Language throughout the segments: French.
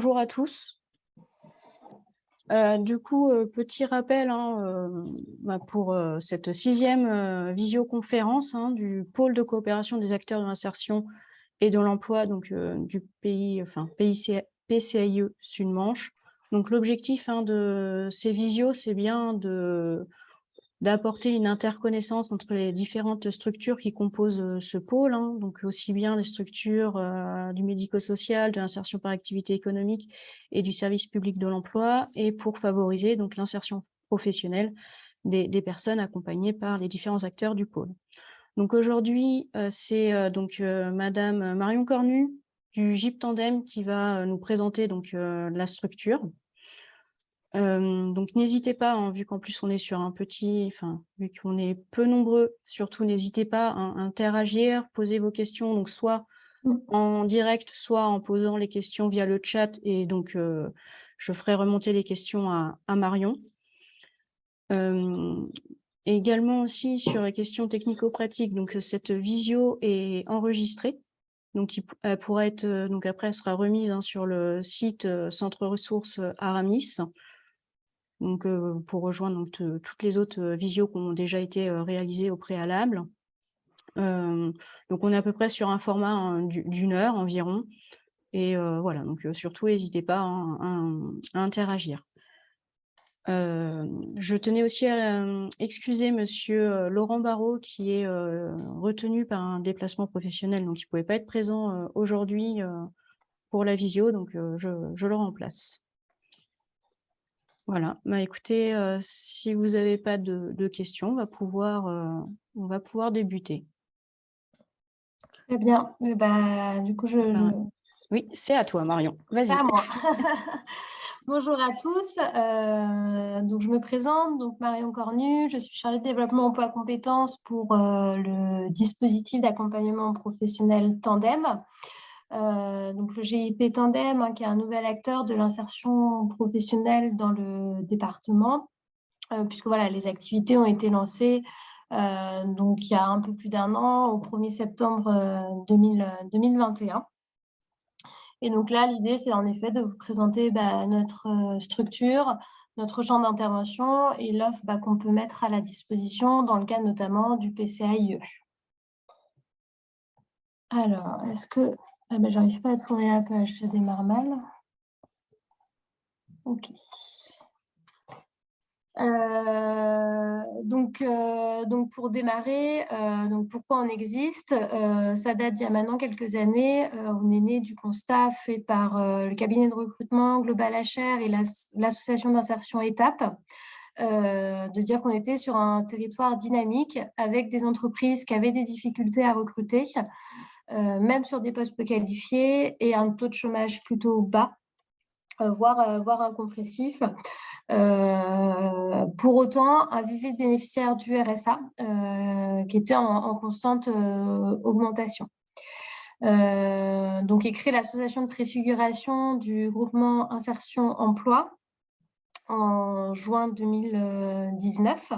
Bonjour à tous. Petit rappel pour cette 6e visioconférence du pôle de coopération des acteurs de l'insertion et de l'emploi du PCAIE Sud-Manche. Donc l'objectif de ces visios, c'est bien d'apporter une interconnaissance entre les différentes structures qui composent ce pôle, donc aussi bien les structures du médico-social, de l'insertion par activité économique et du service public de l'emploi, et pour favoriser donc l'insertion professionnelle des personnes accompagnées par les différents acteurs du pôle. Donc aujourd'hui, c'est Madame Marion Cornu du GIP Tandem qui va nous présenter la structure. Donc n'hésitez pas, vu qu'en plus on est sur vu qu'on est peu nombreux, surtout n'hésitez pas à interagir, poser vos questions, donc soit en direct, soit en posant les questions via le chat, et donc je ferai remonter les questions à Marion. Également aussi sur les questions technico-pratiques, donc cette visio est enregistrée, donc elle pourra être, donc après elle sera remise sur le site Centre Ressources Aramis. Donc, pour rejoindre toutes les autres visios qui ont déjà été réalisées au préalable. Donc, on est à peu près sur un format d'1 heure environ. Et voilà, donc surtout, n'hésitez pas à interagir. Je tenais aussi à excuser Monsieur Laurent Barraud, qui est retenu par un déplacement professionnel, donc il ne pouvait pas être présent aujourd'hui pour la visio, donc je le remplace. Voilà, écoutez, si vous n'avez pas de questions, on va pouvoir débuter. Très bien. Du coup, Oui, c'est à toi, Marion. Vas-y. C'est à moi. Bonjour à tous. Donc, je me présente, donc Marion Cornu. Je suis chargée de développement emploi compétences pour le dispositif d'accompagnement professionnel Tandem. Donc, le GIP Tandem, qui est un nouvel acteur de l'insertion professionnelle dans le département, puisque voilà, les activités ont été lancées donc il y a un peu plus d'1 an, au 1er septembre 2021. Et donc là, l'idée, c'est en effet de vous présenter notre structure, notre champ d'intervention et l'offre qu'on peut mettre à la disposition dans le cadre notamment du PCAIE. Alors, est-ce que... j'arrive pas à tourner la page, ça démarre mal. Ok. Donc pour démarrer, donc pourquoi on existe, ça date d'il y a maintenant quelques années. On est né du constat fait par le cabinet de recrutement Global HR et l'association d'insertion Étape, de dire qu'on était sur un territoire dynamique avec des entreprises qui avaient des difficultés à recruter, même sur des postes peu qualifiés, et un taux de chômage plutôt bas, voire incompressif. Pour autant, un vivier de bénéficiaires du RSA qui était en constante augmentation. Donc est créée l'association de préfiguration du groupement Insertion Emploi en juin 2019,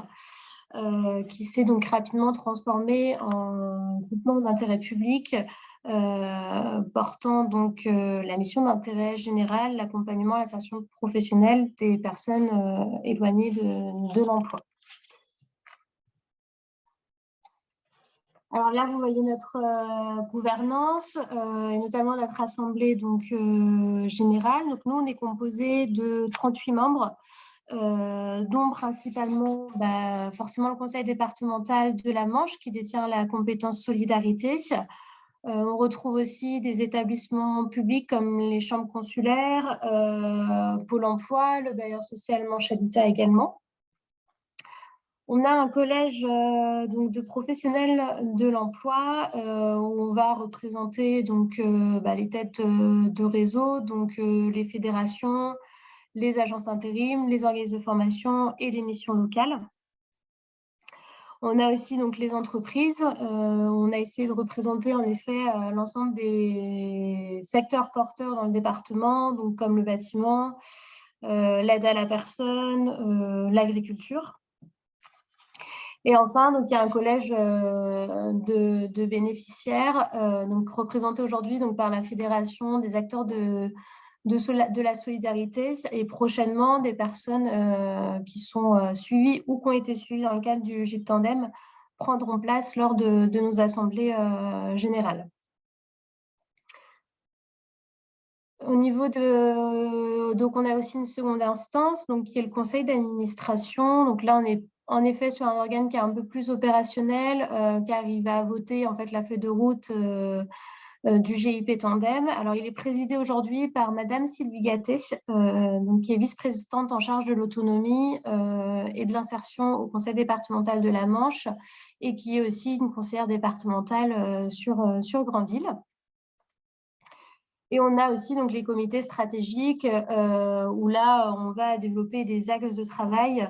qui s'est donc rapidement transformé en groupement d'intérêt public portant donc la mission d'intérêt général, l'accompagnement à l'insertion professionnelle des personnes éloignées de l'emploi. Alors là, vous voyez notre gouvernance et notamment notre assemblée générale. Donc nous, on est composé de 38 membres, dont principalement forcément le conseil départemental de la Manche qui détient la compétence solidarité. On retrouve aussi des établissements publics comme les chambres consulaires, Pôle emploi, le bailleur social Manche Habitat également. On a un collège de professionnels de l'emploi où on va représenter les têtes de réseau, les fédérations, les agences intérim, les organismes de formation et les missions locales. On a aussi les entreprises. On a essayé de représenter en effet l'ensemble des secteurs porteurs dans le département, comme le bâtiment, l'aide à la personne, l'agriculture. Et enfin, il y a un collège de bénéficiaires, représenté aujourd'hui par la Fédération des acteurs de de la solidarité et prochainement des personnes qui sont suivies ou qui ont été suivies dans le cadre du GIP Tandem prendront place lors de nos assemblées générales. Au niveau de... Donc, on a aussi une seconde instance, donc, qui est le conseil d'administration. Donc là, on est en effet sur un organe qui est un peu plus opérationnel, car il va voter en fait la feuille de route du GIP Tandem. Alors, il est présidé aujourd'hui par Madame Sylvie Gatté, donc, qui est vice-présidente en charge de l'autonomie et de l'insertion au conseil départemental de la Manche et qui est aussi une conseillère départementale sur Granville. Et on a aussi donc les comités stratégiques où là, on va développer des axes de travail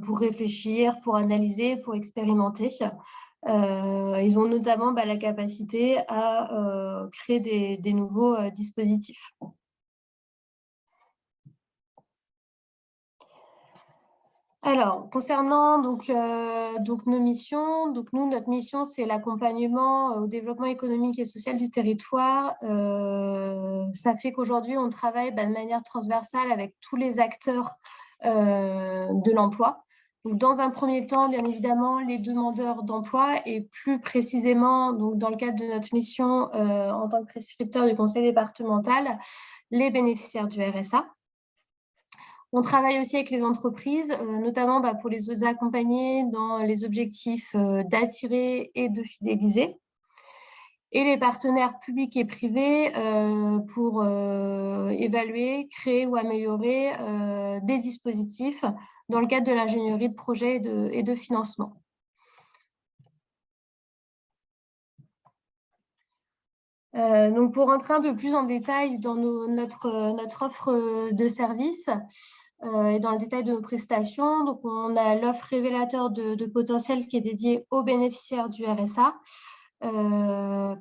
pour réfléchir, pour analyser, pour expérimenter. Ils ont notamment la capacité à créer des nouveaux dispositifs. Alors, concernant donc nos missions, donc nous, notre mission, c'est l'accompagnement au développement économique et social du territoire. Ça fait qu'aujourd'hui, on travaille de manière transversale avec tous les acteurs de l'emploi. Donc, dans un premier temps, bien évidemment, les demandeurs d'emploi et plus précisément, donc, dans le cadre de notre mission en tant que prescripteur du conseil départemental, les bénéficiaires du RSA. On travaille aussi avec les entreprises, notamment pour les accompagner dans les objectifs d'attirer et de fidéliser. Et les partenaires publics et privés pour évaluer, créer ou améliorer des dispositifs dans le cadre de l'ingénierie de projet et de financement. Donc, pour rentrer un peu plus en détail dans notre offre de services et dans le détail de nos prestations, donc on a l'offre révélateur de potentiel qui est dédiée aux bénéficiaires du RSA,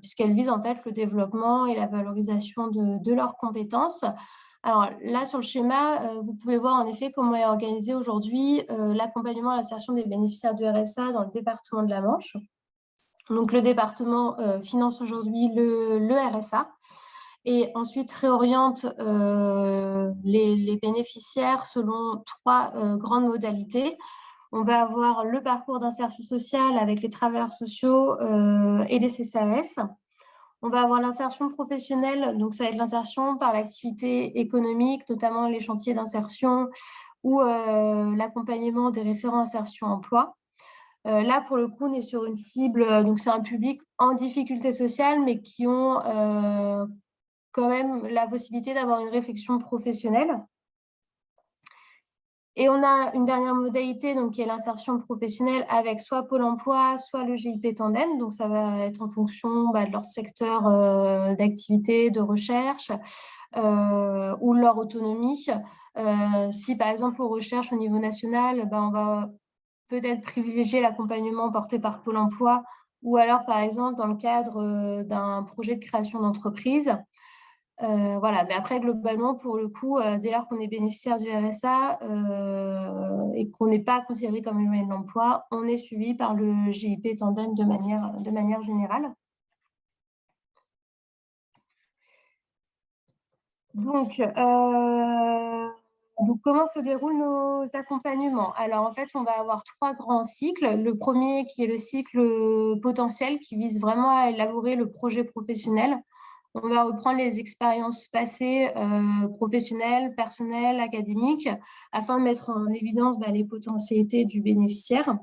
puisqu'elle vise en fait le développement et la valorisation de leurs compétences. Alors là, sur le schéma, vous pouvez voir en effet comment est organisé aujourd'hui l'accompagnement à l'insertion des bénéficiaires du RSA dans le département de la Manche. Donc, le département finance aujourd'hui le RSA et ensuite réoriente les bénéficiaires selon trois grandes modalités. On va avoir le parcours d'insertion sociale avec les travailleurs sociaux et les CCAS. On va avoir l'insertion professionnelle, donc ça va être l'insertion par l'activité économique, notamment les chantiers d'insertion ou l'accompagnement des référents insertion emploi. Là, pour le coup, on est sur une cible, donc c'est un public en difficulté sociale, mais qui ont quand même la possibilité d'avoir une réflexion professionnelle. Et on a une dernière modalité, donc, qui est l'insertion professionnelle avec soit Pôle emploi, soit le GIP Tandem. Donc, ça va être en fonction de leur secteur d'activité, de recherche ou de leur autonomie. Si, par exemple, on recherche au niveau national, on va peut-être privilégier l'accompagnement porté par Pôle emploi ou alors, par exemple, dans le cadre d'un projet de création d'entreprise. Voilà, mais après, globalement, pour le coup, dès lors qu'on est bénéficiaire du RSA et qu'on n'est pas considéré comme éloigné de l'emploi, on est suivi par le GIP Tandem de manière générale. Donc, comment se déroulent nos accompagnements? Alors, en fait, on va avoir trois grands cycles. Le premier qui est le cycle potentiel, qui vise vraiment à élaborer le projet professionnel. On va reprendre les expériences passées, professionnelles, personnelles, académiques, afin de mettre en évidence les potentialités du bénéficiaire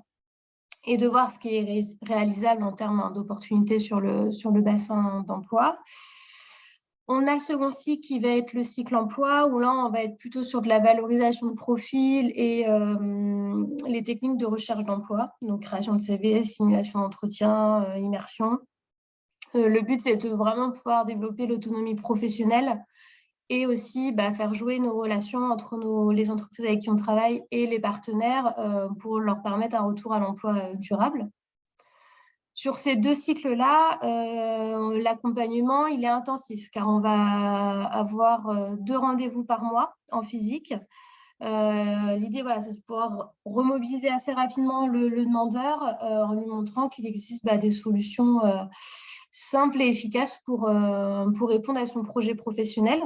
et de voir ce qui est réalisable en termes d'opportunités sur le bassin d'emploi. On a le second cycle qui va être le cycle emploi, où là, on va être plutôt sur de la valorisation de profil et les techniques de recherche d'emploi, donc création de CV, simulation d'entretien, immersion. Le but, c'est de vraiment pouvoir développer l'autonomie professionnelle et aussi faire jouer nos relations entre les entreprises avec qui on travaille et les partenaires pour leur permettre un retour à l'emploi durable. Sur ces deux cycles-là, l'accompagnement, il est intensif car on va avoir 2 rendez-vous par mois en physique. L'idée, c'est de pouvoir remobiliser assez rapidement le demandeur en lui montrant qu'il existe des solutions simples et efficaces pour répondre à son projet professionnel.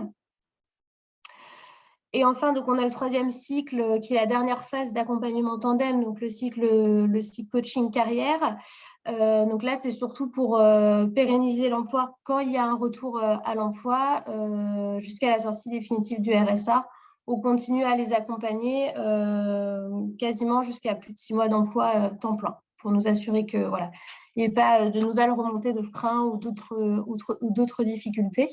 Et enfin, donc, on a le troisième cycle qui est la dernière phase d'accompagnement tandem, donc le cycle coaching carrière. Donc là, c'est surtout pour pérenniser l'emploi quand il y a un retour à l'emploi jusqu'à la sortie définitive du RSA. On continue à les accompagner quasiment jusqu'à plus de 6 mois d'emploi temps plein pour nous assurer que voilà, il n'y ait pas de nouvelles remontées de freins ou d'autres difficultés.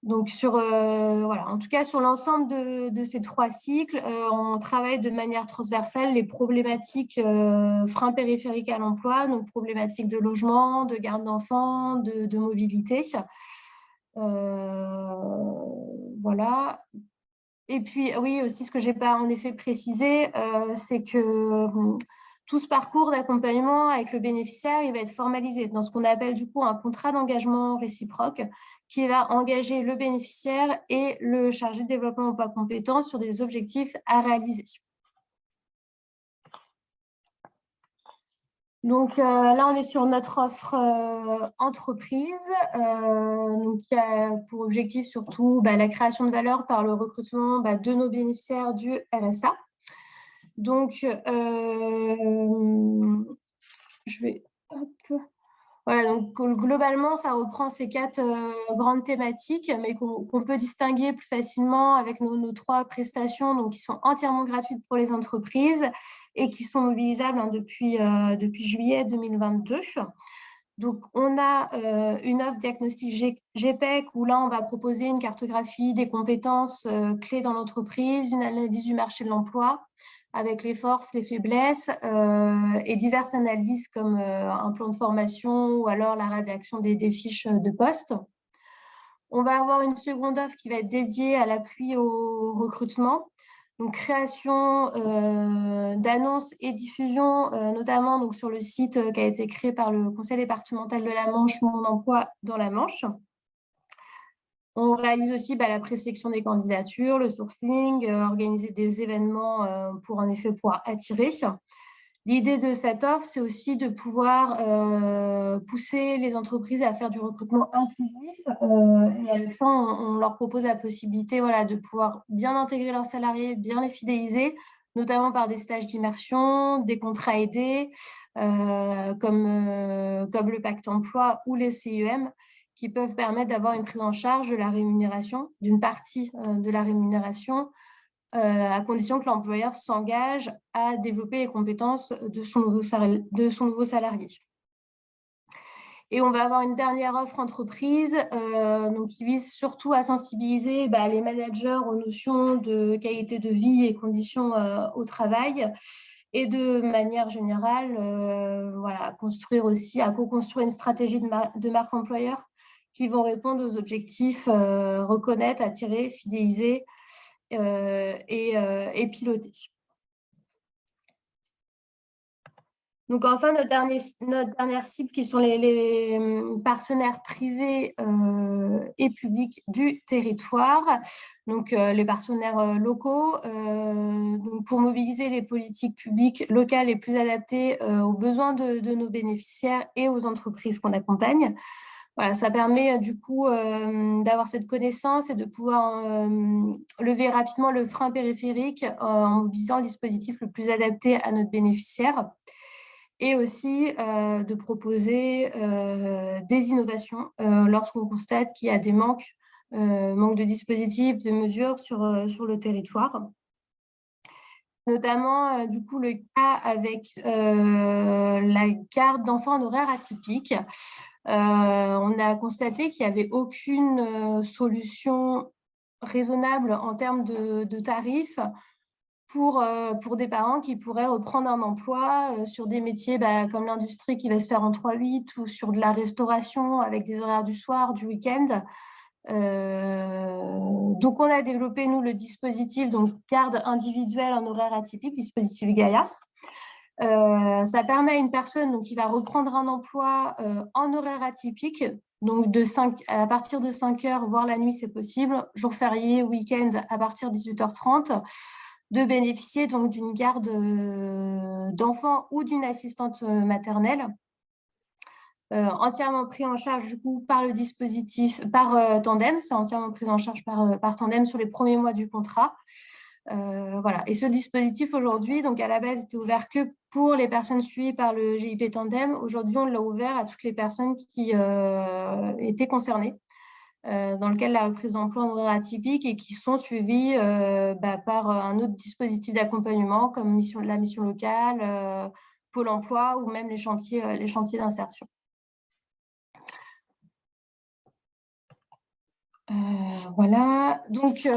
Donc, voilà, en tout cas, sur l'ensemble de ces 3 cycles, on travaille de manière transversale les problématiques freins périphériques à l'emploi, donc problématiques de logement, de garde d'enfants, de mobilité. Voilà. Et puis, oui, aussi, ce que je n'ai pas en effet précisé, c'est que tout ce parcours d'accompagnement avec le bénéficiaire, il va être formalisé dans ce qu'on appelle du coup un contrat d'engagement réciproque qui va engager le bénéficiaire et le chargé de développement emploi compétences sur des objectifs à réaliser. Donc là, on est sur notre offre entreprise, donc qui a pour objectif surtout la création de valeur par le recrutement de nos bénéficiaires du RSA. Donc, je vais... Hop. Voilà, donc globalement, ça reprend ces 4 grandes thématiques, mais qu'on peut distinguer plus facilement avec nos 3 prestations, donc qui sont entièrement gratuites pour les entreprises et qui sont mobilisables depuis juillet 2022. Donc, on a une offre diagnostic GPEC où là, on va proposer une cartographie des compétences clés dans l'entreprise, une analyse du marché de l'emploi, avec les forces, les faiblesses et diverses analyses comme un plan de formation ou alors la rédaction des fiches de poste. On va avoir une seconde offre qui va être dédiée à l'appui au recrutement, donc création d'annonces et diffusion, notamment donc, sur le site qui a été créé par le Conseil départemental de la Manche, Mon Emploi dans la Manche. On réalise aussi la présélection des candidatures, le sourcing, organiser des événements pour en effet pouvoir attirer. L'idée de cette offre, c'est aussi de pouvoir pousser les entreprises à faire du recrutement inclusif. Et avec ça, on leur propose la possibilité de pouvoir bien intégrer leurs salariés, bien les fidéliser, notamment par des stages d'immersion, des contrats aidés, comme le Pacte emploi ou les CEM, qui peuvent permettre d'avoir une prise en charge de la rémunération, d'une partie de la rémunération, à condition que l'employeur s'engage à développer les compétences de son nouveau salarié. Et on va avoir une dernière offre entreprise donc qui vise surtout à sensibiliser les managers aux notions de qualité de vie et conditions au travail, et de manière générale, à co-construire une stratégie de marque employeur qui vont répondre aux objectifs reconnaître, attirer, fidéliser et piloter. Donc enfin, notre dernière cible qui sont les partenaires privés et publics du territoire, donc les partenaires locaux, donc pour mobiliser les politiques publiques locales les plus adaptées aux besoins de nos bénéficiaires et aux entreprises qu'on accompagne. Voilà, ça permet du coup d'avoir cette connaissance et de pouvoir lever rapidement le frein périphérique en mobilisant le dispositif le plus adapté à notre bénéficiaire, et aussi de proposer des innovations lorsqu'on constate qu'il y a des manques de dispositifs, de mesures sur le territoire. Notamment, du coup, le cas avec la garde d'enfants en horaire atypique. On a constaté qu'il n'y avait aucune solution raisonnable en termes de tarifs pour des parents qui pourraient reprendre un emploi sur des métiers comme l'industrie qui va se faire en 3-8 ou sur de la restauration avec des horaires du soir, du week-end. Donc, on a développé, nous, le dispositif donc garde individuelle en horaire atypique, dispositif Gaïa. Ça permet à une personne qui va reprendre un emploi en horaire atypique, donc à partir de 5 heures, voire la nuit, c'est possible, jour férié, week-end, à partir de 18h30, de bénéficier donc d'une garde d'enfant ou d'une assistante maternelle. entièrement pris en charge du coup par le dispositif, par Tandem. C'est entièrement pris en charge par Tandem sur les premiers mois du contrat. Voilà. Et ce dispositif aujourd'hui, donc à la base, était ouvert que pour les personnes suivies par le GIP Tandem. Aujourd'hui, on l'a ouvert à toutes les personnes qui étaient concernées dans lequel la reprise d'emploi en horaire atypique et qui sont suivies par un autre dispositif d'accompagnement comme la mission locale, Pôle emploi ou même les chantiers d'insertion. Voilà, donc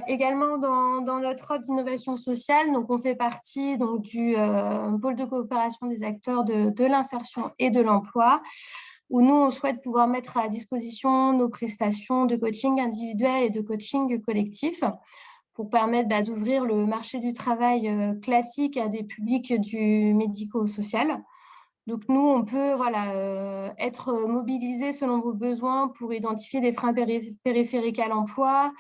également dans notre offre d'innovation sociale, donc on fait partie donc, du pôle de coopération des acteurs de l'insertion et de l'emploi, où nous, on souhaite pouvoir mettre à disposition nos prestations de coaching individuel et de coaching collectif pour permettre d'ouvrir le marché du travail classique à des publics du médico-social. Donc, nous, on peut être mobilisés selon vos besoins pour identifier des freins périphériques à l'emploi,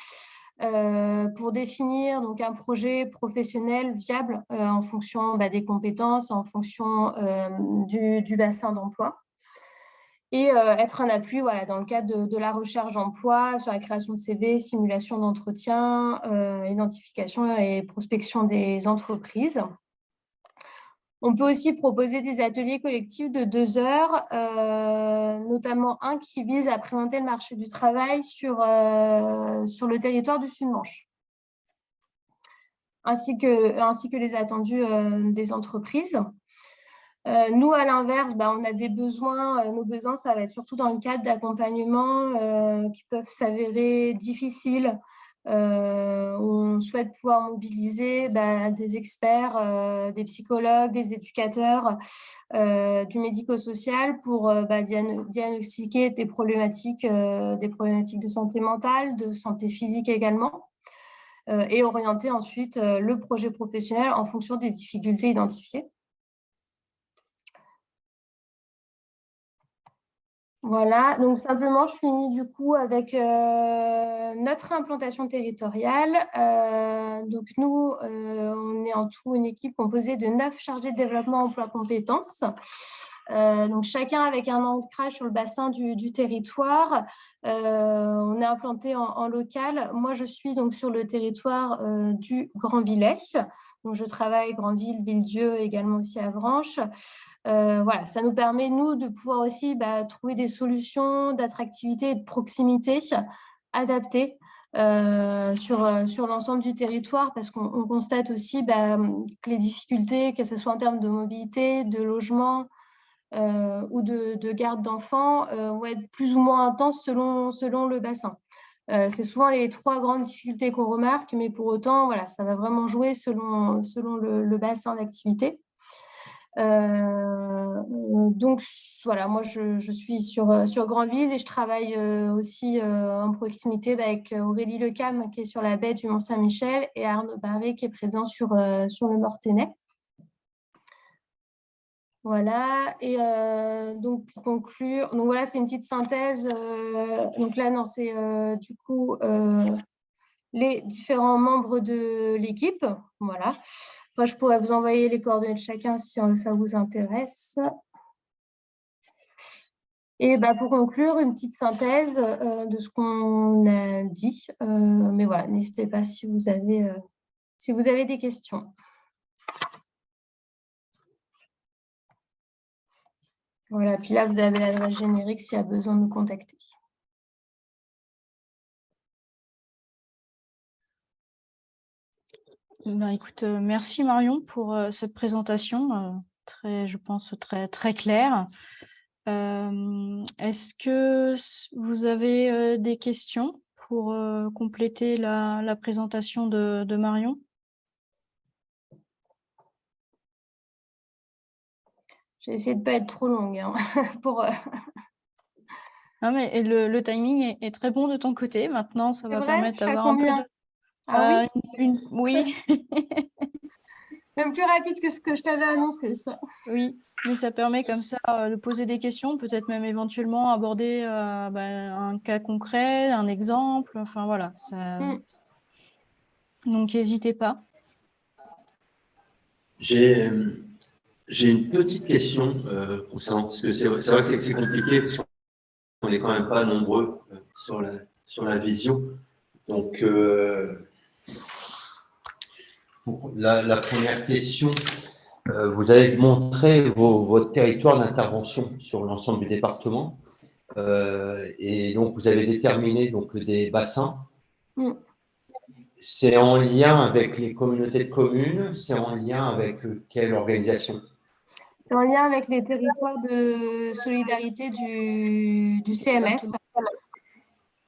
pour définir donc, un projet professionnel viable en fonction des compétences, en fonction du bassin d'emploi. Et être un appui dans le cadre de la recherche d'emploi, sur la création de CV, simulation d'entretien, identification et prospection des entreprises. On peut aussi proposer des ateliers collectifs de 2 heures, notamment un qui vise à présenter le marché du travail sur le territoire du Sud-Manche, ainsi que les attendus des entreprises. Nous, à l'inverse, on a des besoins. Nos besoins, ça va être surtout dans le cadre d'accompagnement qui peuvent s'avérer difficiles. On souhaite pouvoir mobiliser des experts, des psychologues, des éducateurs du médico-social pour diagnostiquer des problématiques de santé mentale, de santé physique également, et orienter ensuite le projet professionnel en fonction des difficultés identifiées. Voilà, donc simplement, je finis du coup avec notre implantation territoriale. Donc nous, on est en tout une équipe composée de 9 chargés de développement emploi compétences. Donc chacun avec un ancrage sur le bassin du territoire. On est implanté en local. Moi, je suis donc sur le territoire du Grand Villers. Donc je travaille Grandville, Villedieu, également aussi à Avranches. Voilà, ça nous permet, nous, de pouvoir aussi trouver des solutions d'attractivité et de proximité adaptées sur l'ensemble du territoire, parce qu'on constate aussi que les difficultés, que ce soit en termes de mobilité, de logement ou de garde d'enfants, vont être plus ou moins intenses selon le bassin. C'est souvent les 3 grandes difficultés qu'on remarque, mais pour autant, voilà, ça va vraiment jouer selon le bassin d'activité. Donc voilà, moi je suis sur Grandville et je travaille aussi en proximité avec Aurélie Lecam qui est sur la baie du Mont-Saint-Michel et Arnaud Barré qui est présent sur le Mortainais. Voilà, et donc pour conclure, donc voilà, c'est une petite synthèse. Donc là, non, c'est du coup les différents membres de l'équipe. Voilà. Moi, je pourrais vous envoyer les coordonnées de chacun si ça vous intéresse. Et pour conclure, une petite synthèse de ce qu'on a dit. Mais voilà, n'hésitez pas si vous avez des questions. Voilà, puis là, vous avez l'adresse générique s'il y a besoin de nous contacter. Écoute, merci Marion pour cette présentation, je pense très, très claire. Est-ce que vous avez des questions pour compléter la présentation de Marion? J'ai essayé de ne pas être trop longue. Hein, Non, mais le timing est très bon de ton côté. Maintenant, ça va permettre d'avoir un peu de... Ah oui, oui. Même plus rapide que ce que je t'avais annoncé. Oui, mais ça permet comme ça de poser des questions, peut-être même éventuellement aborder un cas concret, un exemple. Enfin voilà, ça... Donc n'hésitez pas. J'ai J'ai une petite question concernant, parce que c'est vrai que c'est compliqué, parce qu'on n'est quand même pas nombreux sur la visio. Donc, pour la première question, vous avez montré votre territoire d'intervention sur l'ensemble du département. Et donc, vous avez déterminé donc, des bassins. C'est en lien avec les communautés de communes, c'est en lien avec quelle organisation? C'est en lien avec les territoires de solidarité du CMS.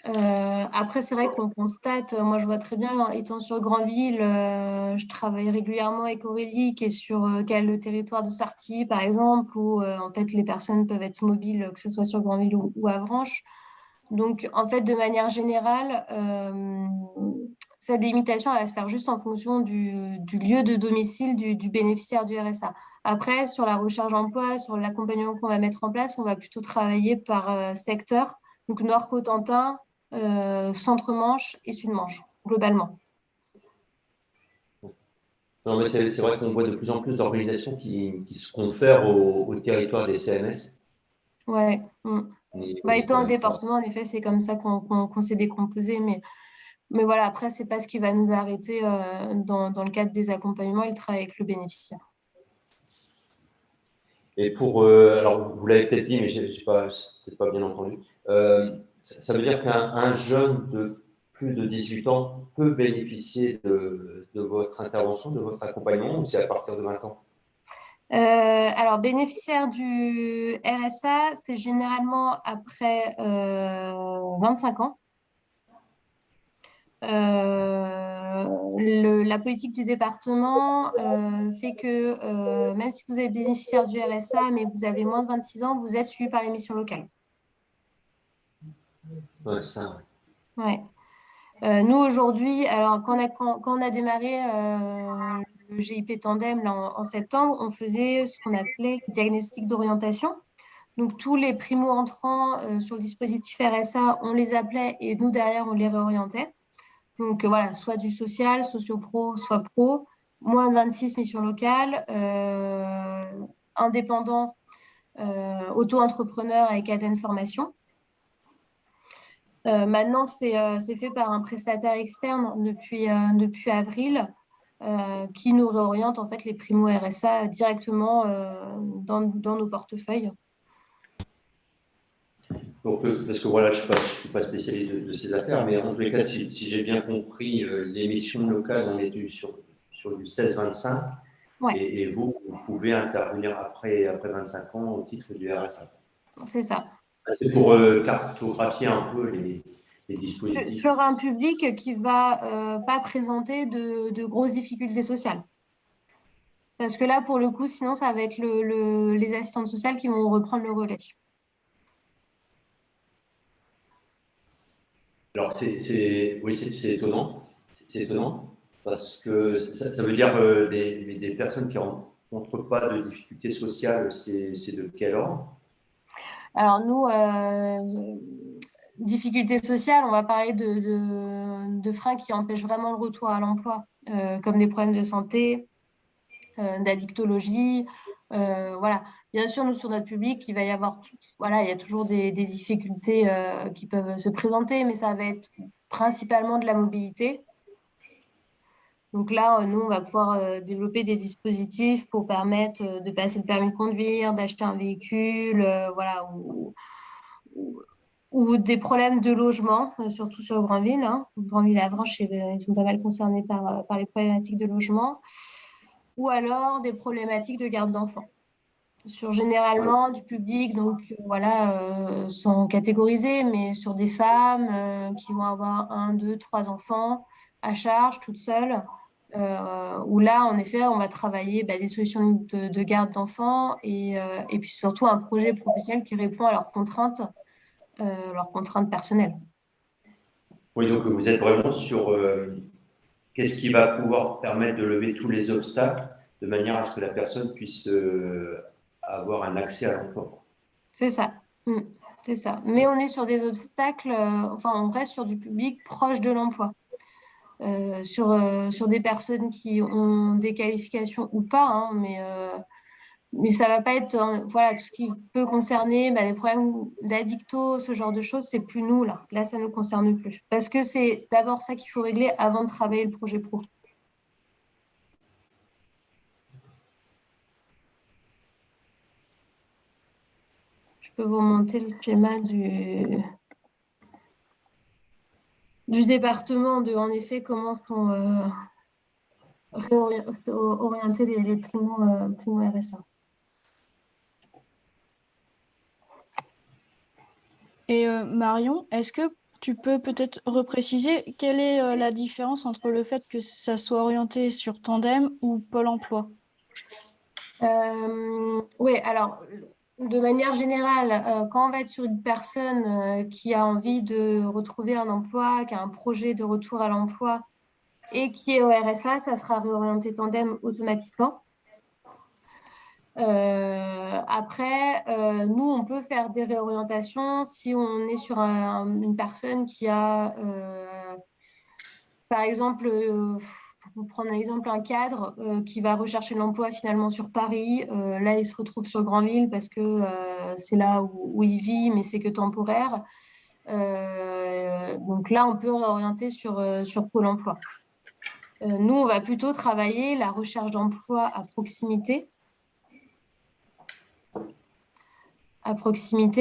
Après, c'est vrai qu'on constate, moi je vois très bien, étant sur Granville, je travaille régulièrement avec Aurélie qui est sur le territoire de Sarty par exemple, où en fait les personnes peuvent être mobiles, que ce soit sur Granville ou Avranches. Donc en fait, de manière générale, sa délimitation elle va se faire juste en fonction du lieu de domicile du bénéficiaire du RSA. Après, sur la recherche d'emploi, sur l'accompagnement qu'on va mettre en place, on va plutôt travailler par secteur, donc Nord-Cotentin, Centre-Manche et Sud-Manche, globalement. Non, mais c'est vrai qu'on voit de plus en plus d'organisations qui se confèrent au territoire des CMS. Ouais. Bah, étant un département, en effet, c'est comme ça qu'on s'est décomposé. Mais voilà, après, c'est pas ce qui va nous arrêter dans le cadre des accompagnements et le travail avec le bénéficiaire. Et pour, alors vous l'avez peut-être dit, mais je n'ai peut-être pas bien entendu, ça veut dire qu'un jeune de plus de 18 ans peut bénéficier de votre intervention, de votre accompagnement, ou c'est à partir de 20 ans? Alors, bénéficiaire du RSA, c'est généralement après 25 ans. La politique du département fait que même si vous êtes bénéficiaire du RSA, mais vous avez moins de 26 ans, vous êtes suivi par les missions locales. Ouais, ça. Ouais. Nous, aujourd'hui, alors quand on a démarré le GIP Tandem là, en septembre, on faisait ce qu'on appelait diagnostic d'orientation. Donc, tous les primo-entrants sur le dispositif RSA, on les appelait et nous, derrière, on les réorientait. Donc, voilà, soit du social, socio-pro, soit pro, moins de 26 missions locales, indépendants, auto-entrepreneurs avec ADN formation. Maintenant, c'est fait par un prestataire externe depuis avril qui nous réoriente en fait les primo RSA directement dans nos portefeuilles. Donc, parce que voilà, je ne suis pas spécialiste de ces affaires, mais en tous les cas, si j'ai bien compris, les missions locales, on est sur du 16-25, Ouais. et vous pouvez intervenir après 25 ans au titre du RSA. C'est ça. C'est pour cartographier un peu les dispositifs. Sur un public qui ne va pas présenter de grosses difficultés sociales. Parce que là, pour le coup, sinon, ça va être les assistantes sociales qui vont reprendre le relais. Alors, oui, c'est étonnant. C'est étonnant parce que ça veut dire des personnes qui ne rencontrent pas de difficultés sociales, c'est de quel ordre? Alors, nous, difficultés sociales, on va parler de freins qui empêchent vraiment le retour à l'emploi, comme des problèmes de santé, d'addictologie. Voilà. Bien sûr, nous, sur notre public, il va y avoir voilà, il y a toujours des difficultés qui peuvent se présenter, mais ça va être principalement de la mobilité. Donc là, nous, on va pouvoir développer des dispositifs pour permettre de passer le permis de conduire, d'acheter un véhicule, voilà, ou des problèmes de logement, surtout sur Granville. Granville et Avranches, ils sont pas mal concernés par les problématiques de logement, ou alors des problématiques de garde d'enfants. Sur généralement du public, donc voilà, sans catégoriser, mais sur des femmes qui vont avoir 1, 2, 3 enfants à charge, toutes seules, où là, en effet, on va travailler des solutions de garde d'enfants et puis surtout un projet professionnel qui répond à leurs contraintes personnelles. Oui, donc vous êtes vraiment sur qu'est-ce qui va pouvoir permettre de lever tous les obstacles de manière à ce que la personne puisse avoir un accès à l'emploi. C'est ça. C'est ça. Mais on est sur des obstacles, enfin, on reste sur du public proche de l'emploi. Sur des personnes qui ont des qualifications ou pas, mais Mais ça va pas être, voilà, tout ce qui peut concerner des problèmes d'addicto, ce genre de choses, c'est plus nous, là. Là, ça ne nous concerne plus. Parce que c'est d'abord ça qu'il faut régler avant de travailler le projet pro. Je peux vous monter le schéma du département, en effet, comment sont orientés les primo RSA. Et Marion, est-ce que tu peux peut-être repréciser quelle est la différence entre le fait que ça soit orienté sur Tandem ou Pôle emploi? Oui, alors, de manière générale, quand on va être sur une personne qui a envie de retrouver un emploi, qui a un projet de retour à l'emploi et qui est au RSA, ça sera réorienté Tandem automatiquement. Après, nous, on peut faire des réorientations si on est sur une personne qui a, par exemple, pour prendre un exemple, un cadre qui va rechercher l'emploi finalement sur Paris. Là, il se retrouve sur Granville parce que c'est là où il vit, mais c'est que temporaire. Donc là, on peut réorienter sur Pôle emploi. Nous, on va plutôt travailler la recherche d'emploi à proximité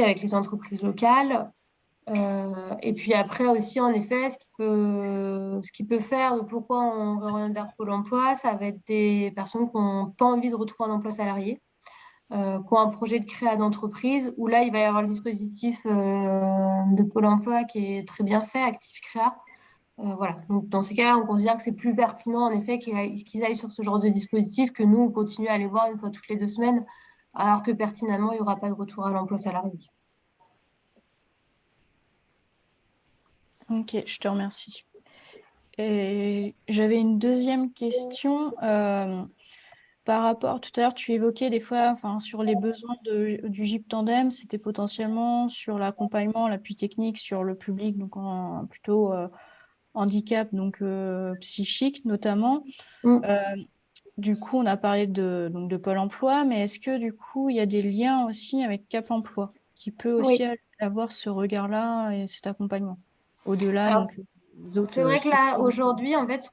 avec les entreprises locales. Et puis après aussi, en effet, ce qui peut faire, pourquoi on réoriente vers Pôle emploi, ça va être des personnes qui n'ont pas envie de retrouver un emploi salarié, qui ont un projet de créa d'entreprise, où là, il va y avoir le dispositif de Pôle emploi qui est très bien fait, Active Créa. Voilà. Donc, dans ces cas-là, on considère que c'est plus pertinent, en effet, qu'ils aillent sur ce genre de dispositif que nous, on continue à aller voir une fois toutes les 2 semaines, alors que pertinemment, il n'y aura pas de retour à l'emploi salarié. Ok, je te remercie. Et j'avais une deuxième question par rapport, tout à l'heure, tu évoquais des fois, enfin, sur les besoins du GIP Tandem, c'était potentiellement sur l'accompagnement, l'appui technique sur le public, donc plutôt handicap, donc psychique notamment. Mm. Du coup, on a parlé donc de Pôle emploi, mais est-ce que du coup, il y a des liens aussi avec Cap emploi qui peut aussi Oui. avoir ce regard-là et cet accompagnement, au-delà Alors, donc des autres c'est vrai que là, structures? aujourd'hui, en fait,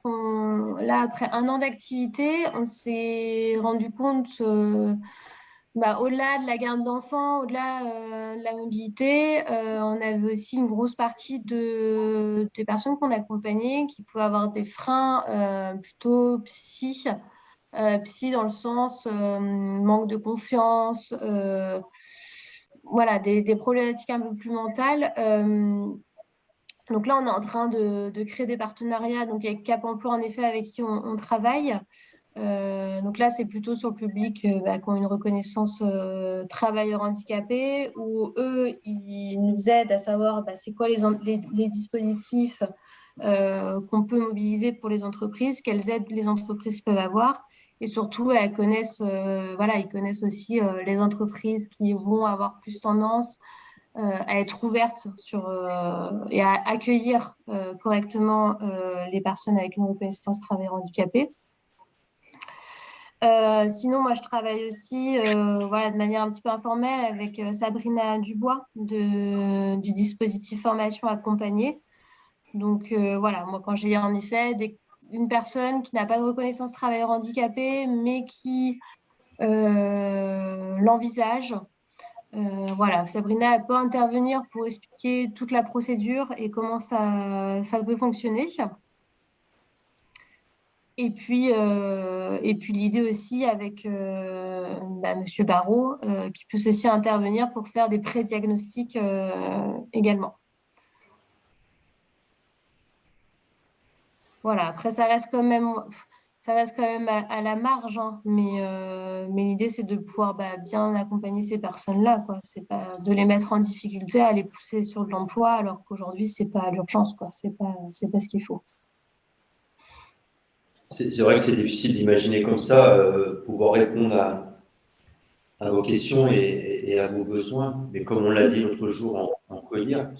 là, après 1 an d'activité, on s'est rendu compte, au-delà de la garde d'enfants, au-delà de la mobilité, on avait aussi une grosse partie des personnes qu'on accompagnait qui pouvaient avoir des freins plutôt psy dans le sens manque de confiance, voilà, des problématiques un peu plus mentales. Donc là, on est en train de créer des partenariats donc avec Cap Emploi, en effet, avec qui on travaille. Donc là, c'est plutôt sur le public qui ont une reconnaissance travailleurs handicapés, où eux, ils nous aident à savoir c'est quoi les dispositifs qu'on peut mobiliser pour les entreprises, quelles aides les entreprises peuvent avoir. Et surtout, ils connaissent aussi les entreprises qui vont avoir plus tendance à être ouverte et à accueillir correctement les personnes avec une reconnaissance travailleur handicapé. Sinon, moi, je travaille aussi de manière un petit peu informelle avec Sabrina Dubois du dispositif formation accompagnée. Donc, voilà, moi, quand j'ai en effet une personne qui n'a pas de reconnaissance travailleur handicapé, mais qui l'envisage, voilà, Sabrina, elle peut intervenir pour expliquer toute la procédure et comment ça peut fonctionner. Et puis l'idée aussi avec Monsieur Barrault, qui peut aussi intervenir pour faire des pré-diagnostics également. Voilà, après ça reste quand même à la marge, hein, mais l'idée c'est de pouvoir bien accompagner ces personnes-là, quoi. C'est pas de les mettre en difficulté, à les pousser sur de l'emploi, alors qu'aujourd'hui c'est pas l'urgence, quoi. C'est pas ce qu'il faut. C'est vrai que c'est difficile d'imaginer comme ça pouvoir répondre à vos questions et à vos besoins. Mais comme on l'a dit l'autre jour en COIR,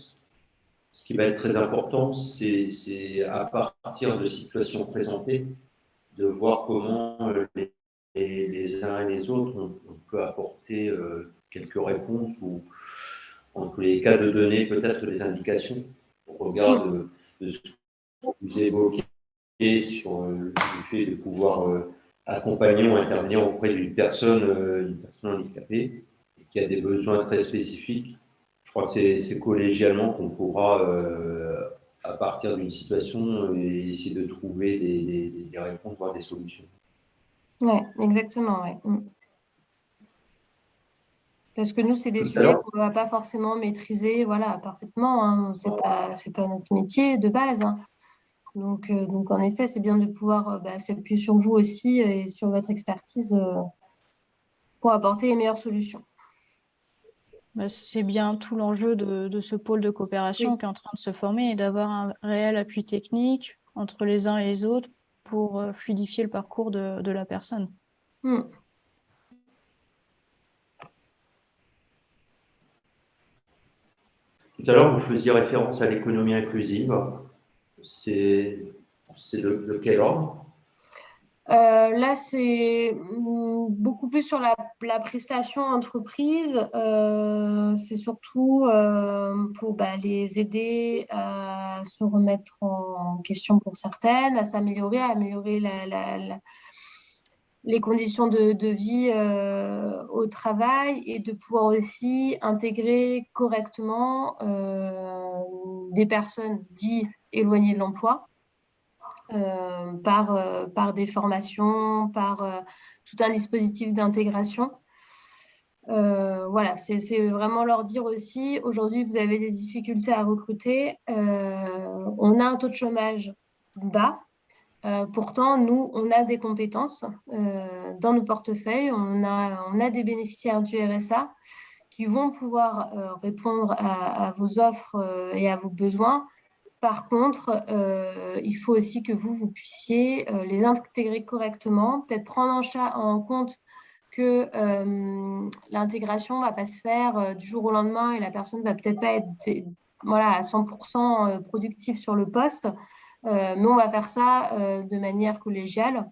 ce qui va être très important, c'est à partir de situations présentées, de voir comment les uns et les autres, on peut apporter quelques réponses ou, en tous les cas, de donner peut-être des indications au regard de ce que vous évoquez sur le fait de pouvoir accompagner ou intervenir auprès d'une personne handicapée qui a des besoins très spécifiques. Je crois que c'est collégialement qu'on pourra, à partir d'une situation, essayer de trouver des réponses, voire des solutions. Oui, exactement, ouais. Parce que nous, c'est des Tout à sujets l'heure, qu'on ne va pas forcément maîtriser, voilà, parfaitement, hein. C'est pas notre métier de base, hein. Donc, en effet, c'est bien de pouvoir s'appuyer sur vous aussi et sur votre expertise pour apporter les meilleures solutions. Bah, c'est bien tout l'enjeu de ce pôle de coopération Oui. qui est en train de se former et d'avoir un réel appui technique entre les uns et les autres pour fluidifier le parcours de la personne. Mm. tout à l'heure, vous faisiez référence à l'économie inclusive. C'est de quel ordre? Là, c'est beaucoup plus sur la prestation entreprise. C'est surtout pour les aider à se remettre en question pour certaines, à s'améliorer, à améliorer les conditions de vie au travail et de pouvoir aussi intégrer correctement des personnes dites éloignées de l'emploi. Par des formations, par tout un dispositif d'intégration. Voilà, c'est vraiment leur dire aussi, aujourd'hui, vous avez des difficultés à recruter, on a un taux de chômage bas. Pourtant, nous, on a des compétences dans nos portefeuilles, on a des bénéficiaires du RSA qui vont pouvoir répondre à vos offres et à vos besoins. Par contre, il faut aussi que vous puissiez les intégrer correctement, peut-être prendre en compte que l'intégration ne va pas se faire du jour au lendemain et la personne ne va peut-être pas être à 100% productive sur le poste, mais on va faire ça de manière collégiale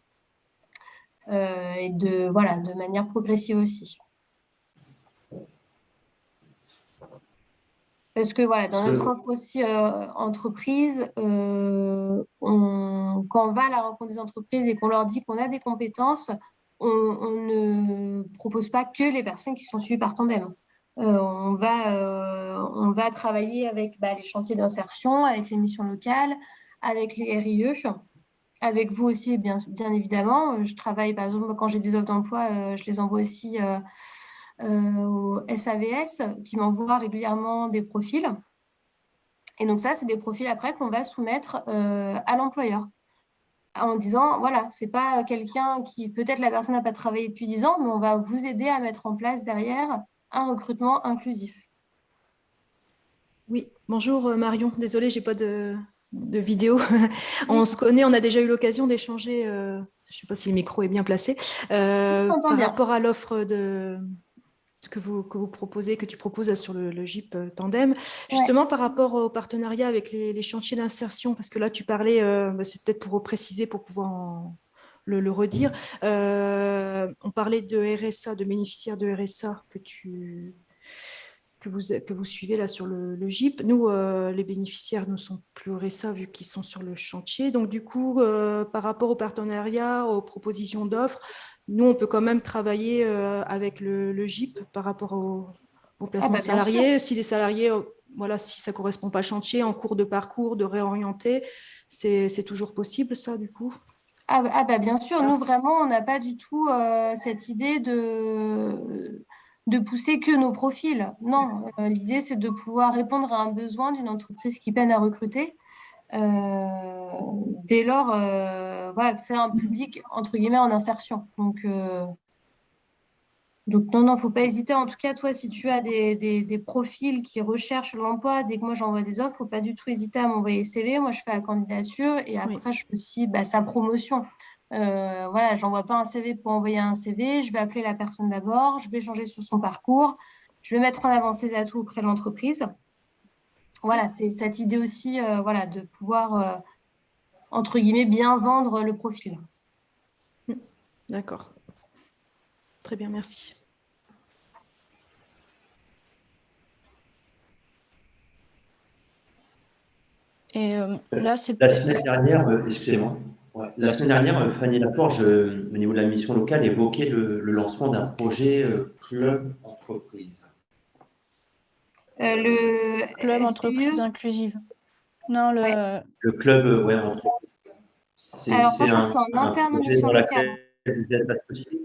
et de manière progressive aussi. Parce que dans notre offre aussi entreprise, quand on va à la rencontre des entreprises et qu'on leur dit qu'on a des compétences, on ne propose pas que les personnes qui sont suivies par Tandem. On va travailler avec les chantiers d'insertion, avec les missions locales, avec les RIE, avec vous aussi, bien évidemment. Je travaille, par exemple, quand j'ai des offres d'emploi, je les envoie aussi au SAVS qui m'envoie régulièrement des profils. Et donc ça, c'est des profils après qu'on va soumettre à l'employeur en disant, voilà, c'est pas quelqu'un qui, peut-être la personne n'a pas travaillé depuis 10 ans, mais on va vous aider à mettre en place derrière un recrutement inclusif. Oui, bonjour Marion. Désolée, j'ai pas de vidéo. On se connaît, on a déjà eu l'occasion d'échanger, je ne sais pas si le micro est bien placé, par rapport à l'offre que vous proposez, que tu proposes sur le GIP Tandem, justement par rapport au partenariat avec les chantiers d'insertion, parce que là tu parlais, c'est peut-être pour préciser, pour pouvoir le redire, on parlait de RSA, de bénéficiaires de RSA que vous suivez là sur le GIP. Nous, les bénéficiaires ne sont plus au RSA vu qu'ils sont sur le chantier. Donc, du coup, par rapport au partenariat, aux propositions d'offres, nous, on peut quand même travailler avec le GIP par rapport au placement de salariés. Si les salariés, si ça ne correspond pas au chantier, en cours de parcours, de réorienter, c'est toujours possible, ça, du coup? Bien sûr, nous vraiment, on n'a pas du tout cette idée de pousser que nos profils. Non, l'idée, c'est de pouvoir répondre à un besoin d'une entreprise qui peine à recruter. Dès lors, que c'est un public, entre guillemets, en insertion. Donc non, il ne faut pas hésiter. En tout cas, toi, si tu as des profils qui recherchent l'emploi, dès que moi j'envoie des offres, il ne faut pas du tout hésiter à m'envoyer CV. Moi, je fais la candidature et après, je fais aussi sa promotion. Je n'envoie pas un CV pour envoyer un CV. Je vais appeler la personne d'abord, je vais échanger sur son parcours, je vais mettre en avant ses atouts auprès de l'entreprise. Voilà, c'est cette idée aussi de pouvoir, entre guillemets, bien vendre le profil. D'accord. Très bien, merci. Et là, c'est La semaine dernière, excusez-moi. Ouais. La semaine dernière, Fanny Laforge, au niveau de la mission locale, évoquait le lancement d'un projet club entreprise. Le club entreprise SPIE, inclusive. Non, Le club, ouais, entreprise. alors ça, C'est je crois que c'est en un interne aux projet missions dans locales. lequel vous êtes associé.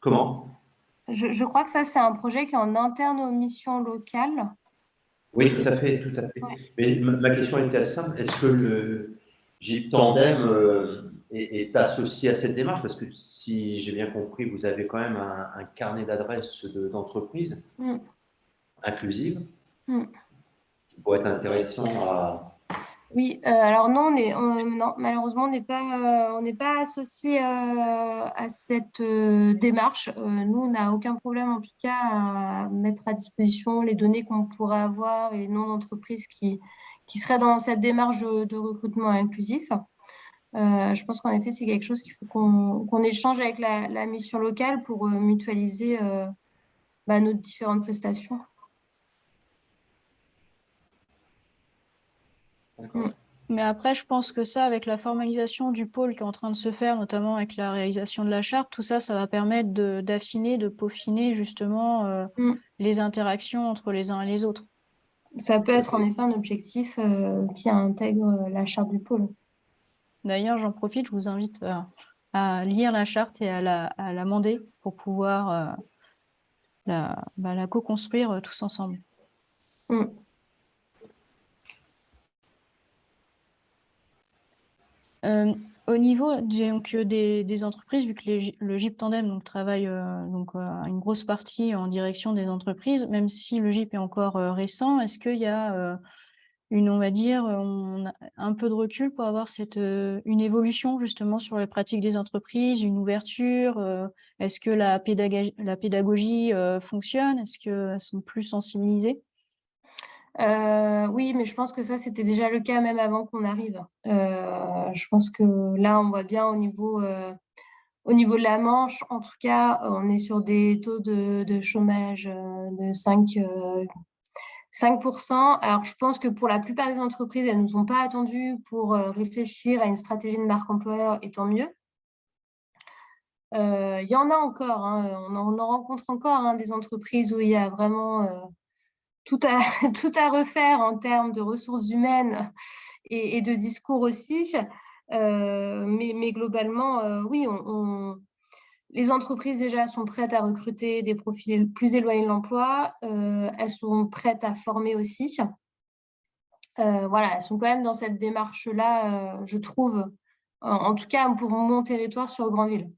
Comment? Je crois que ça, c'est un projet qui est en interne aux missions locales. Oui, tout à fait, tout à fait. Ouais. Mais ma question était assez simple. Est-ce que le GIP Tandem est associé à cette démarche? Parce que si j'ai bien compris, vous avez quand même un carnet d'adresses d'entreprises inclusives qui pourrait être intéressant à… Oui, alors non, non, malheureusement, on n'est pas associé à cette démarche. Nous, on n'a aucun problème, en tout cas, à mettre à disposition les données qu'on pourrait avoir et les noms d'entreprises qui seraient dans cette démarche de recrutement inclusif. Je pense qu'en effet, c'est quelque chose qu'il faut qu'on échange avec la mission locale pour mutualiser nos différentes prestations. D'accord. Mais après, je pense que ça, avec la formalisation du pôle qui est en train de se faire, notamment avec la réalisation de la charte, tout ça, ça va permettre d'affiner, de peaufiner justement les interactions entre les uns et les autres. Ça peut être en effet un objectif qui intègre la charte du pôle. D'ailleurs, j'en profite, je vous invite à lire la charte et à l'amender pour pouvoir la co-construire tous ensemble. Au niveau des entreprises, vu que le GIP Tandem travaille une grosse partie en direction des entreprises, même si le GIP est encore récent, est-ce qu'il y a on va dire, un peu de recul pour avoir une évolution justement sur les pratiques des entreprises, une ouverture? Est-ce que la pédagogie fonctionne? Est-ce qu'elles sont plus sensibilisées? Oui, mais je pense que ça, c'était déjà le cas même avant qu'on arrive. Je pense que là, on voit bien au niveau de la Manche, en tout cas, on est sur des taux de chômage de 5%. Alors, je pense que pour la plupart des entreprises, elles ne nous ont pas attendu pour réfléchir à une stratégie de marque employeur, et tant mieux. Il y en a encore, hein, on en rencontre encore des entreprises où il y a vraiment tout à refaire en termes de ressources humaines et de discours aussi. Mais globalement, oui, les entreprises déjà sont prêtes à recruter des profils plus éloignés de l'emploi. Elles sont prêtes à former aussi. Voilà, elles sont quand même dans cette démarche-là, je trouve, en tout cas pour mon territoire sur Granville,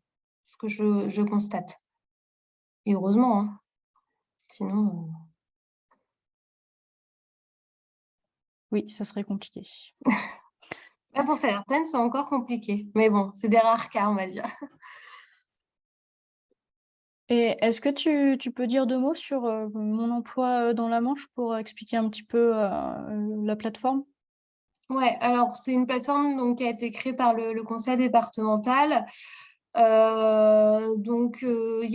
ce que je constate. Et heureusement, hein. Sinon… Oui, ça serait compliqué. Pour certaines, c'est encore compliqué. Mais bon, c'est des rares cas, on va dire. Et est-ce que tu peux dire 2 mots sur Mon emploi dans la Manche pour expliquer un petit peu la plateforme? Ouais, alors c'est une plateforme donc, qui a été créée par le conseil départemental. Il y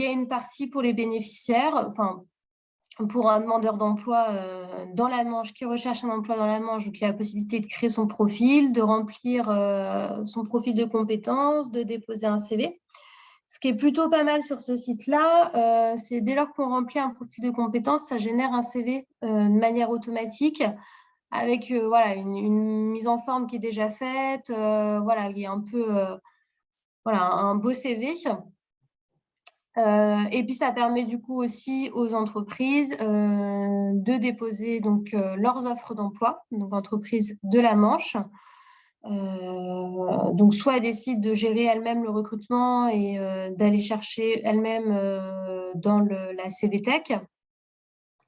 a une partie pour les bénéficiaires, enfin pour un demandeur d'emploi dans la Manche qui recherche un emploi dans la Manche, donc il a la possibilité de créer son profil, de remplir son profil de compétences, de déposer un CV. Ce qui est plutôt pas mal sur ce site-là, c'est dès lors qu'on remplit un profil de compétences, ça génère un CV de manière automatique avec voilà, une mise en forme qui est déjà faite, voilà, il y a un peu voilà, un beau CV. Et puis, ça permet du coup aussi aux entreprises de déposer donc, leurs offres d'emploi, donc entreprises de la Manche. Donc, soit elles décident de gérer elles-mêmes le recrutement et d'aller chercher elles-mêmes dans la CVTech,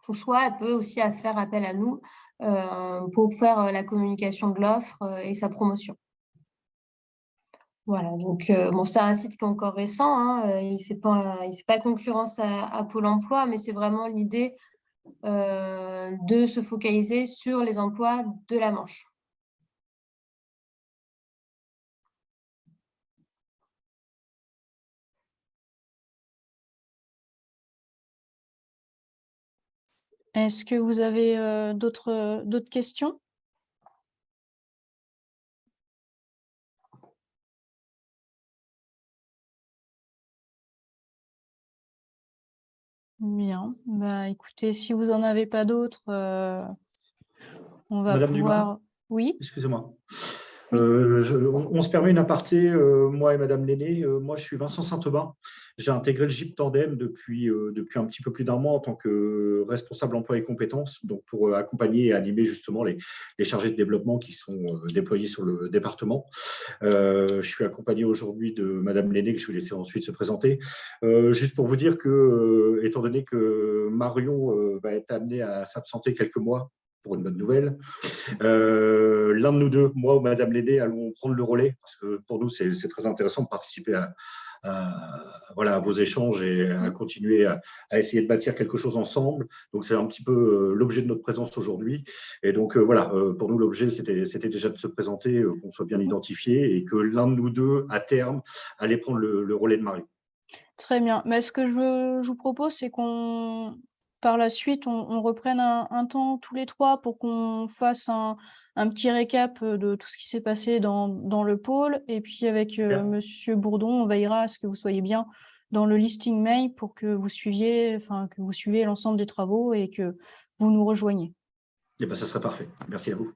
ou soit elle peut aussi faire appel à nous pour faire la communication de l'offre et sa promotion. Voilà, donc bon, c'est un site qui est encore récent, hein, il fait pas concurrence à Pôle emploi, mais c'est vraiment l'idée de se focaliser sur les emplois de la Manche. Est-ce que vous avez d'autres questions? Bien, bah, écoutez, si vous n'en avez pas d'autres, on va Madame Dumas, pouvoir… Oui, excusez-moi. Oui. On se permet une aparté, moi et Madame Lenné. Moi, je suis Vincent Saint-Aubin. J'ai intégré le GIP Tandem depuis un petit peu plus d'un mois en tant que responsable emploi et compétences, donc pour accompagner et animer justement les chargés de développement qui sont déployés sur le département. Je suis accompagné aujourd'hui de Madame Lenné, que je vais laisser ensuite se présenter. Juste pour vous dire que, étant donné que Marion va être amenée à s'absenter quelques mois pour une bonne nouvelle, l'un de nous deux, moi ou Madame Lenné, allons prendre le relais, parce que pour nous, c'est très intéressant de participer à vos échanges et à continuer à essayer de bâtir quelque chose ensemble. Donc, c'est un petit peu l'objet de notre présence aujourd'hui. Et donc, pour nous, l'objet, c'était déjà de se présenter, qu'on soit bien identifié et que l'un de nous deux, à terme, allait prendre le relais de Marion. Très bien. Mais ce que je vous propose, c'est qu'on, par la suite, on reprenne un temps tous les trois pour qu'on fasse un petit récap de tout ce qui s'est passé dans le pôle. Et puis avec Monsieur Bourdon, on veillera à ce que vous soyez bien dans le listing mail pour que vous suiviez l'ensemble des travaux et que vous nous rejoigniez. Eh bien, ça serait parfait. Merci à vous.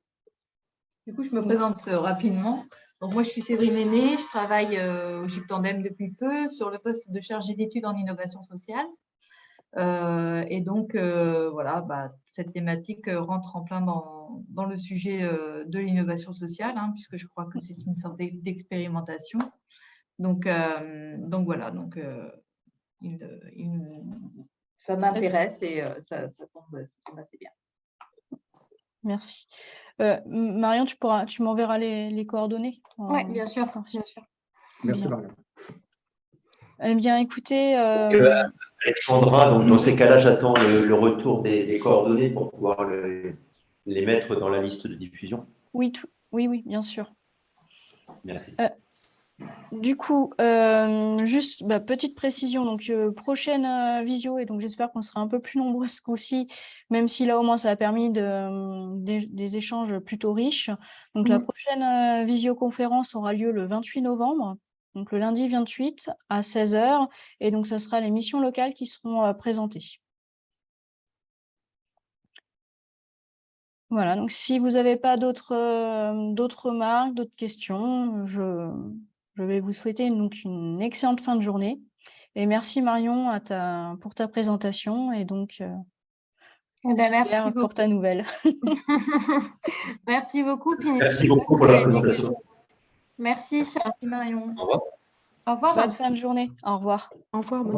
Du coup, je me présente rapidement. Donc, moi, je suis Séverine Lenné, je travaille au GIP Tandem depuis peu sur le poste de chargée d'études en innovation sociale. Et donc, cette thématique rentre en plein dans le sujet de l'innovation sociale, puisque je crois que c'est une sorte d'expérimentation. Donc voilà, ça m'intéresse et ça tombe assez bien. Merci. Marion, tu m'enverras les coordonnées. Oui, bien sûr. Merci, Marion. Eh bien, écoutez… Alexandra, donc dans ces cas-là, j'attends le retour des coordonnées pour pouvoir les mettre dans la liste de diffusion. Oui, oui, bien sûr. Merci. Du coup, juste petite précision, donc prochaine visio, et donc j'espère qu'on sera un peu plus nombreux ce coup-ci, même si là au moins ça a permis des échanges plutôt riches. Donc la prochaine visioconférence aura lieu le 28 novembre, donc le lundi 28 à 16h, et donc ça sera les missions locales qui seront présentées. Voilà, donc si vous n'avez pas d'autres remarques, d'autres questions, je vais vous souhaiter donc une excellente fin de journée. Et merci Marion pour ta présentation et donc merci pour ta nouvelle. Merci beaucoup. Merci beaucoup pour la présentation. Merci. Merci Marion. Au revoir. Au revoir. Bonne fin de journée. Au revoir. Au revoir.